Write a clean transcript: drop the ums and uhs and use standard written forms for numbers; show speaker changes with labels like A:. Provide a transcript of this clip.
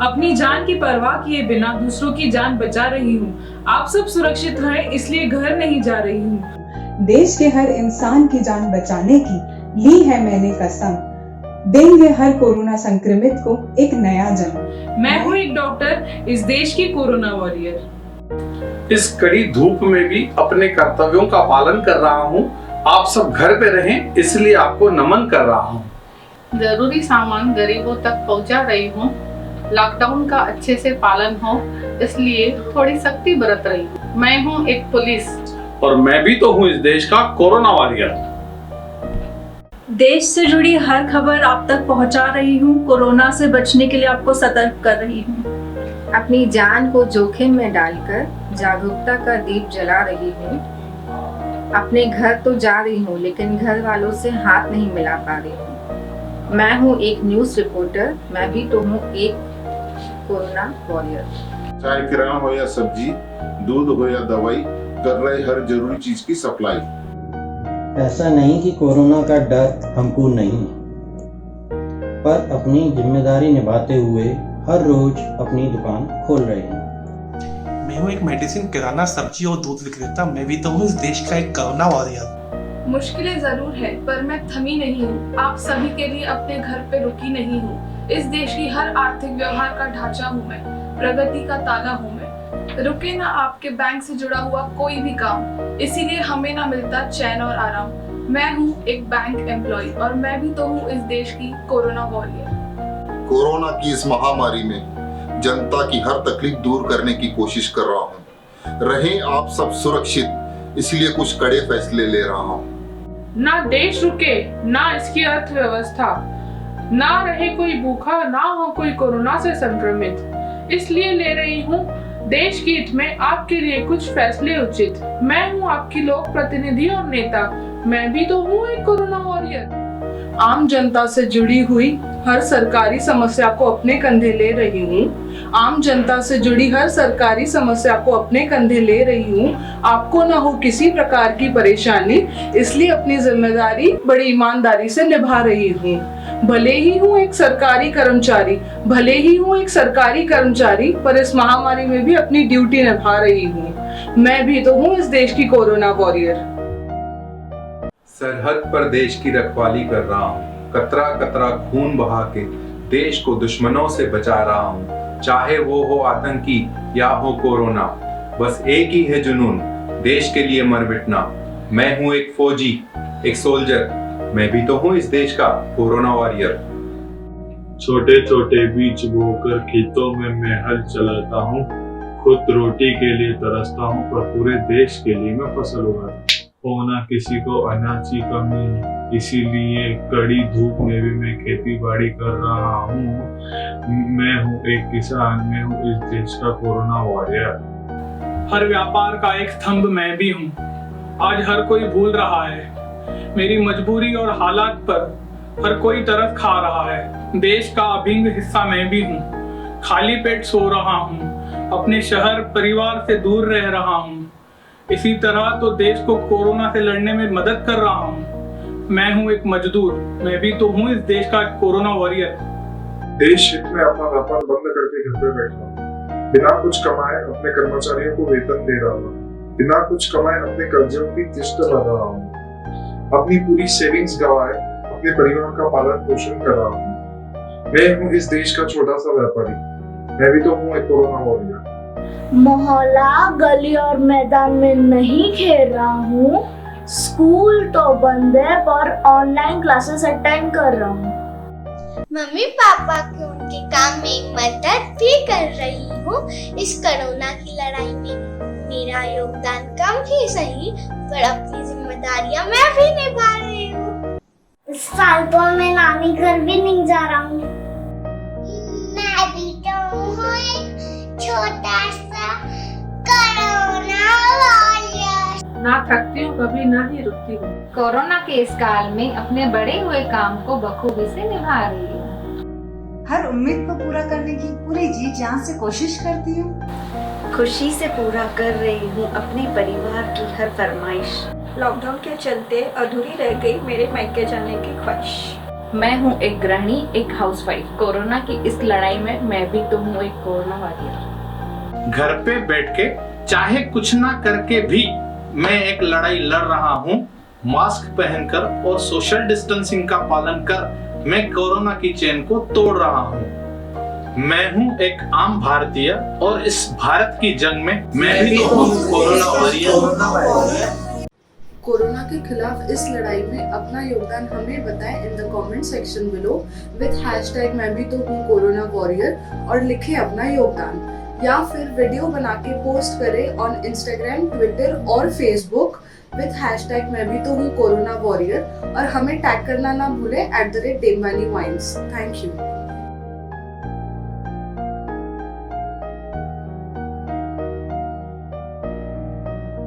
A: अपनी जान की परवाह किए बिना दूसरों की जान बचा रही हूँ। आप सब सुरक्षित रहें इसलिए घर नहीं जा रही हूँ।
B: देश के हर इंसान की जान बचाने की ली है मैंने कसम, देंगे हर कोरोना संक्रमित को एक नया जन्म।
A: मैं हूँ एक डॉक्टर, इस देश की कोरोना वॉरियर।
C: इस कड़ी धूप में भी अपने कर्तव्यों का पालन कर रहा हूँ। आप सब घर पे रहें इसलिए आपको नमन कर रहा हूँ।
D: जरूरी सामान गरीबों तक पहुंचा रही हूँ। लॉकडाउन का अच्छे से पालन हो इसलिए थोड़ी सख्ती बरत रही हूँ। मैं हूँ एक पुलिस
C: और मैं भी तो हूँ इस देश का कोरोना वॉरियर।
E: देश से जुड़ी हर खबर आप तक पहुंचा रही हूँ। कोरोना से बचने के लिए आपको सतर्क कर रही हूँ।
F: अपनी जान को जोखिम में डालकर जागरूकता का दीप जला रही हूँ। अपने घर तो जा रही हूँ लेकिन घर वालों से हाथ नहीं मिला पा रही हूँ। मैं हूँ एक न्यूज़ रिपोर्टर, मैं भी तो हूँ एक कोरोना वॉरियर।
G: चाहे किराना हो या सब्जी, दूध हो या दवाई, कर रहे हर जरूरी चीज की सप्लाई।
H: ऐसा नहीं कि कोरोना का डर हमको नहीं, पर अपनी जिम्मेदारी निभाते हुए हर रोज अपनी दुकान खोल रहे हैं।
I: मैं हूँ एक मेडिसिन, किराना, सब्जी और दूध विक्रेता। मैं भी तो हूँ इस देश का एक कोरोना वॉरियर।
J: मुश्किलें जरूर है पर मैं थमी नहीं हूँ। आप सभी के लिए अपने घर पे रुकी नहीं हूँ। इस देश की हर आर्थिक व्यवहार का ढांचा हूँ मैं, प्रगति का ताला हूँ मैं। रुके ना आपके बैंक से जुड़ा हुआ कोई भी काम, इसीलिए हमें ना मिलता चैन और आराम। मैं हूँ एक बैंक एम्प्लॉय और मैं भी तो हूँ इस देश की कोरोना वॉरियर।
G: कोरोना की इस महामारी में जनता की हर तकलीफ दूर करने की कोशिश कर रहा हूँ। रहें आप सब सुरक्षित, इसलिए कुछ कड़े फैसले ले रहा हूँ।
A: ना देश रुके, ना इसकी अर्थव्यवस्था, ना रहे कोई भूखा, ना हो कोई कोरोना से संक्रमित। इसलिए ले रही हूँ देश के हित में आपके लिए कुछ फैसले उचित। मैं हूँ आपकी लोक प्रतिनिधि और नेता, मैं भी तो हूँ एक कोरोना वॉरियर। आम जनता से जुड़ी हुई हर सरकारी समस्या को अपने कंधे ले रही हूँ। आम जनता से जुड़ी हर सरकारी समस्या को अपने कंधे ले रही हूँ। आपको ना हो किसी प्रकार की परेशानी, इसलिए अपनी जिम्मेदारी बड़ी ईमानदारी से निभा रही हूँ। भले ही हूँ एक सरकारी कर्मचारी, पर इस महामारी में भी अपनी ड्यूटी निभा रही हूँ। मैं भी तो हूँ इस देश की कोरोना वॉरियर।
C: सरहद पर देश की रखवाली कर रहा हूँ। कतरा कतरा खून बहा के देश को दुश्मनों से बचा रहा हूँ। चाहे वो हो आतंकी या हो कोरोना, बस एक ही है जुनून, देश के लिए मर मिटना। मैं हूँ एक फौजी, एक सोल्जर, मैं भी तो हूँ इस देश का कोरोना वॉरियर।
K: छोटे छोटे बीज बोकर खेतों में मैं हल चलाता हूँ। खुद रोटी के लिए तरसता हूँ पर पूरे देश के लिए मैं फसल उगाता हूँ। हो ना किसी को अनाज की कमी, इसीलिए कड़ी धूप में भी मैं खेती बाड़ी कर रहा हूँ। मैं हूँ एक किसान, मैं हूँ इस देश का कोरोना वॉरियर।
L: हर व्यापार का एक स्तंभ मैं भी हूँ। आज हर कोई भूल रहा है मेरी मजबूरी और हालात पर हर कोई तरस खा रहा है। देश का अभिन्न हिस्सा मैं भी हूँ। खाली पेट सो रहा हूँ, अपने शहर परिवार से दूर रह रहा हूँ। इसी तरह तो देश को कोरोना से लड़ने में मदद कर रहा हूँ। मैं हूँ एक मजदूर, मैं भी तो हूँ इस देश का कोरोना वॉरियर।
K: देश हित में अपना व्यापार बंद करके घर पे बैठा हूँ। बिना कुछ कमाए अपने कर्मचारियों को वेतन दे रहा हूँ। बिना कुछ कमाए अपने कर्जों की किस्त भर रहा हूँ। अपनी पूरी सेविंग्स गंवाए अपने परिवार का पालन पोषण कर रहा हूँ। मैं हूँ इस देश का छोटा सा व्यापारी, मैं भी तो हूँ एक कोरोना वॉरियर।
M: मोहल्ला, गली और मैदान में नहीं खेल रहा हूँ। स्कूल तो बंद है पर ऑनलाइन क्लासेस अटेंड कर रहा हूँ।
N: मम्मी पापा को उनके काम में मदद भी कर रही हूँ। इस कोरोना की लड़ाई में मेरा योगदान कम ही सही, पर अपनी जिम्मेदारियां मैं भी निभा रही हूँ।
M: इस साल तो मैं नानी घर भी नहीं जा रहा हूँ।
N: मैं भी तो हूँ एक छोटा सा कोरोना वॉरियर।
D: ना थकती हूँ कभी, ना ही रुकती हूँ।
F: कोरोना के इस काल में अपने बड़े हुए काम को बखूबी से निभा रही हूँ।
O: हर उम्मीद को पूरा करने की पूरी जी जान से कोशिश करती हूँ।
E: खुशी से पूरा कर रही हूँ अपने परिवार की हर फरमाइश। लॉकडाउन के चलते अधूरी रह गई मेरे मायके जाने की ख्वाहिश।
F: मैं हूँ एक गृहिणी, एक हाउसवाइफ। कोरोना की इस लड़ाई में मैं भी तो हूँ एक कोरोना वॉरियर।
L: घर पे बैठ के चाहे कुछ ना करके भी मैं एक लड़ाई लड़ रहा हूँ। मास्क पहनकर और सोशल डिस्टेंसिंग का पालन कर मैं कोरोना की चेन को तोड़ रहा हूँ। मैं हूँ एक आम भारतीय और इस भारत की जंग में मैं भी तो हूँ कोरोना वॉरियर।
P: कोरोना के खिलाफ इस लड़ाई में अपना योगदान हमें बताएं in the comment section below with hashtag मैं भी तो हूँ कोरोना वॉरियर और लिखें अपना योगदान, या फिर वीडियो बना के पोस्ट करें ऑन इंस्टाग्राम, ट्विटर और फेसबुक विद हैशटैग मैं भी तो हूँ कोरोना वॉरियर और हमें टैग करना ना भूलें @देवयानी वाइन्स। Thank you.